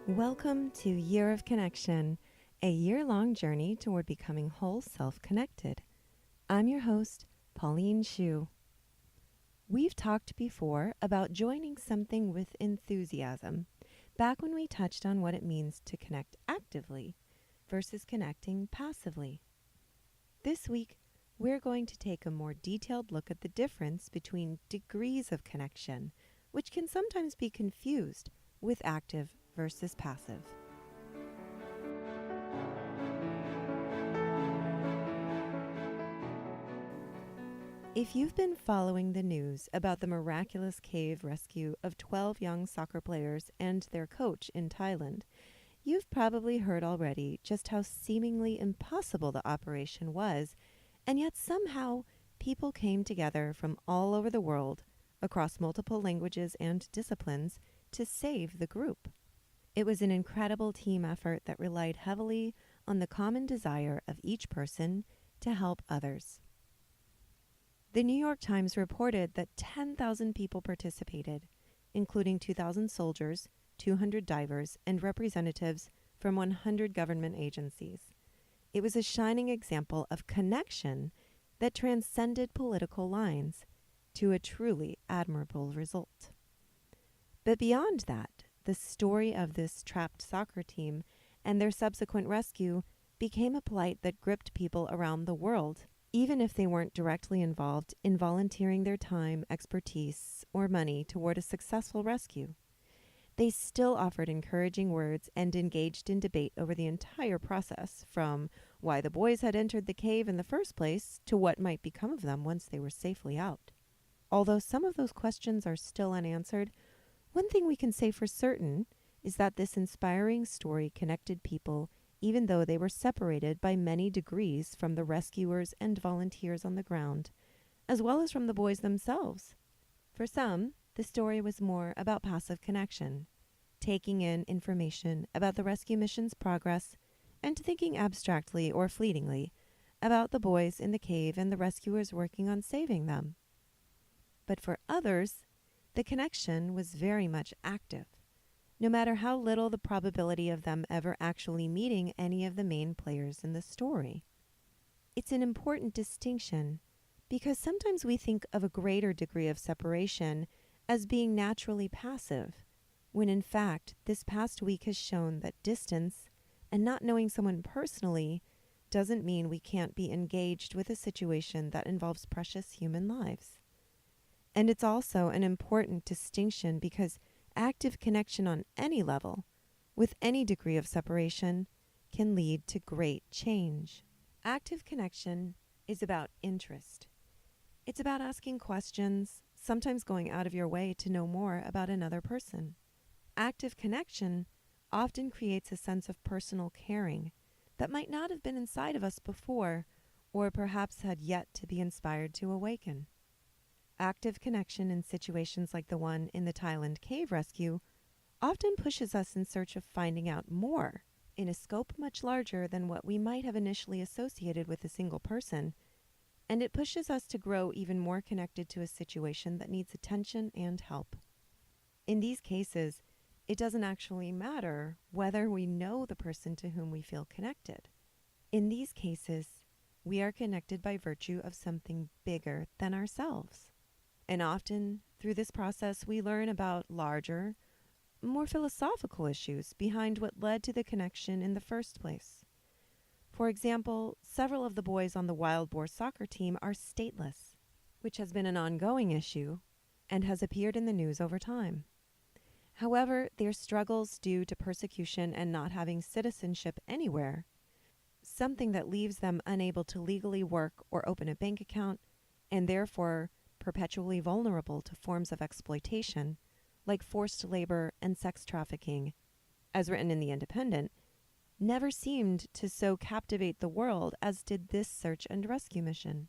Welcome to Year of Connection, a year-long journey toward becoming whole self-connected. I'm your host, Pauline Shu. We've talked before about joining something with enthusiasm, back when we touched on what it means to connect actively versus connecting passively. This week, we're going to take a more detailed look at the difference between degrees of connection, which can sometimes be confused with active versus passive. If you've been following the news about the miraculous cave rescue of 12 young soccer players and their coach in Thailand, you've probably heard already just how seemingly impossible the operation was, and yet somehow people came together from all over the world, across multiple languages and disciplines, to save the group. It was an incredible team effort that relied heavily on the common desire of each person to help others. The New York Times reported that 10,000 people participated, including 2,000 soldiers, 200 divers, and representatives from 100 government agencies. It was a shining example of connection that transcended political lines to a truly admirable result. But beyond that, the story of this trapped soccer team and their subsequent rescue became a plight that gripped people around the world, even if they weren't directly involved in volunteering their time, expertise, or money toward a successful rescue. They still offered encouraging words and engaged in debate over the entire process, from why the boys had entered the cave in the first place to what might become of them once they were safely out. Although some of those questions are still unanswered, one thing we can say for certain is that this inspiring story connected people even though they were separated by many degrees from the rescuers and volunteers on the ground, as well as from the boys themselves. For some, the story was more about passive connection, taking in information about the rescue mission's progress and thinking abstractly or fleetingly about the boys in the cave and the rescuers working on saving them. But for others, the connection was very much active, no matter how little the probability of them ever actually meeting any of the main players in the story. It's an important distinction because sometimes we think of a greater degree of separation as being naturally passive, when in fact this past week has shown that distance and not knowing someone personally doesn't mean we can't be engaged with a situation that involves precious human lives. And it's also an important distinction because active connection on any level, with any degree of separation, can lead to great change. Active connection is about interest. It's about asking questions, sometimes going out of your way to know more about another person. Active connection often creates a sense of personal caring that might not have been inside of us before, or perhaps had yet to be inspired to awaken. Active connection in situations like the one in the Thailand cave rescue often pushes us in search of finding out more in a scope much larger than what we might have initially associated with a single person, and it pushes us to grow even more connected to a situation that needs attention and help. In these cases, it doesn't actually matter whether we know the person to whom we feel connected. In these cases, we are connected by virtue of something bigger than ourselves. And often, through this process, we learn about larger, more philosophical issues behind what led to the connection in the first place. For example, several of the boys on the Wild Boar soccer team are stateless, which has been an ongoing issue and has appeared in the news over time. However, their struggles due to persecution and not having citizenship anywhere, something that leaves them unable to legally work or open a bank account, and therefore perpetually vulnerable to forms of exploitation, like forced labor and sex trafficking, as written in The Independent, never seemed to so captivate the world as did this search and rescue mission.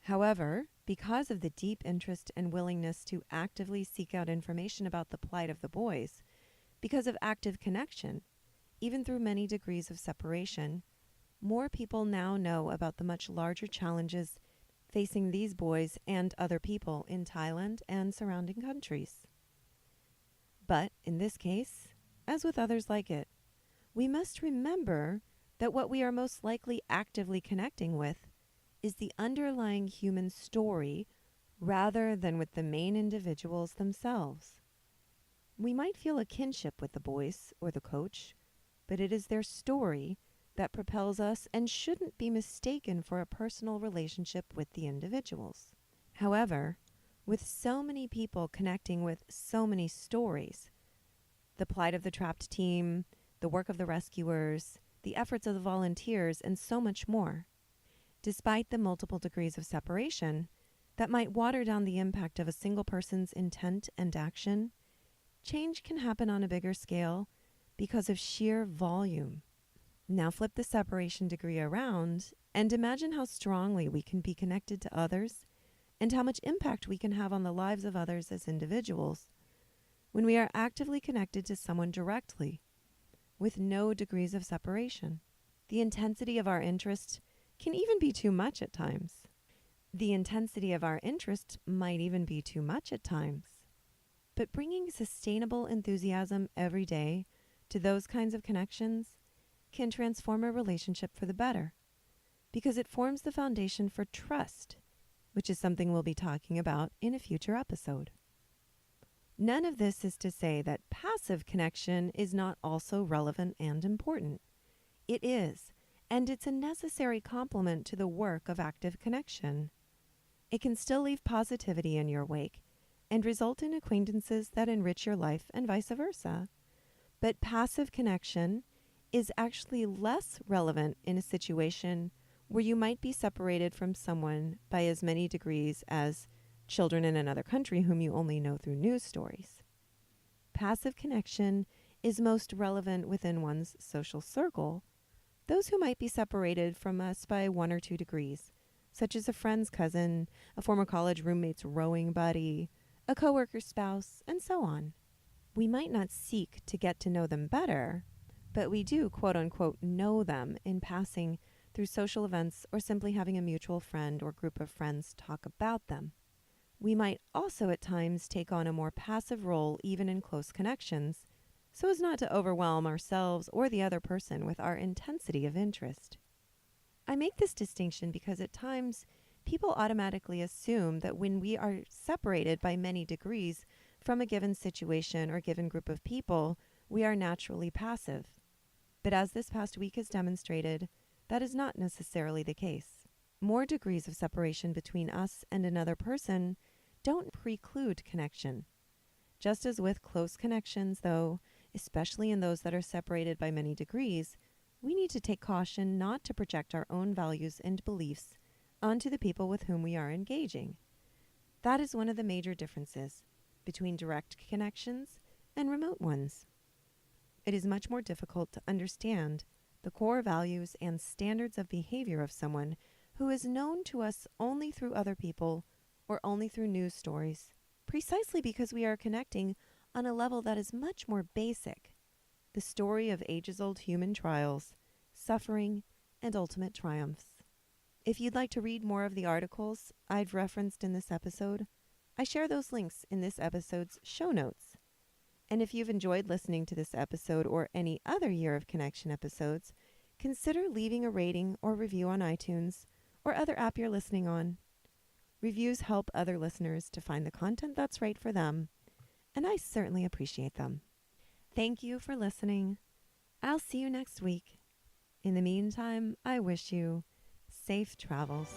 However, because of the deep interest and willingness to actively seek out information about the plight of the boys, because of active connection, even through many degrees of separation, more people now know about the much larger challenges facing these boys and other people in Thailand and surrounding countries. But in this case, as with others like it. We must remember that what we are most likely actively connecting with is the underlying human story rather than with the main individuals themselves. We might feel a kinship with the boys or the coach, but it is their story that propels us and shouldn't be mistaken for a personal relationship with the individuals. However, with so many people connecting with so many stories, the plight of the trapped team, the work of the rescuers, the efforts of the volunteers, and so much more, despite the multiple degrees of separation that might water down the impact of a single person's intent and action, change can happen on a bigger scale because of sheer volume. Now flip the separation degree around and imagine how strongly we can be connected to others and how much impact we can have on the lives of others as individuals when we are actively connected to someone directly, with no degrees of separation. The intensity of our interest can even be too much at times. The intensity of our interest might even be too much at times. But bringing sustainable enthusiasm every day to those kinds of connections can transform a relationship for the better, because it forms the foundation for trust, which is something we'll be talking about in a future episode. None of this is to say that passive connection is not also relevant and important. It is, and it's a necessary complement to the work of active connection. It can still leave positivity in your wake and result in acquaintances that enrich your life and vice versa. But passive connection is actually less relevant in a situation where you might be separated from someone by as many degrees as children in another country whom you only know through news stories. Passive connection is most relevant within one's social circle, those who might be separated from us by 1 or 2 degrees, such as a friend's cousin, a former college roommate's rowing buddy, a coworker's spouse, and so on. We might not seek to get to know them better, but we do, quote unquote, know them in passing through social events or simply having a mutual friend or group of friends talk about them. We might also at times take on a more passive role even in close connections, so as not to overwhelm ourselves or the other person with our intensity of interest. I make this distinction because at times people automatically assume that when we are separated by many degrees from a given situation or given group of people, we are naturally passive. But as this past week has demonstrated, that is not necessarily the case. More degrees of separation between us and another person don't preclude connection. Just as with close connections, though, especially in those that are separated by many degrees, we need to take caution not to project our own values and beliefs onto the people with whom we are engaging. That is one of the major differences between direct connections and remote ones. It is much more difficult to understand the core values and standards of behavior of someone who is known to us only through other people or only through news stories, precisely because we are connecting on a level that is much more basic, the story of ages-old human trials, suffering, and ultimate triumphs. If you'd like to read more of the articles I've referenced in this episode, I share those links in this episode's show notes. And if you've enjoyed listening to this episode or any other Year of Connection episodes, consider leaving a rating or review on iTunes or other app you're listening on. Reviews help other listeners to find the content that's right for them, and I certainly appreciate them. Thank you for listening. I'll see you next week. In the meantime, I wish you safe travels.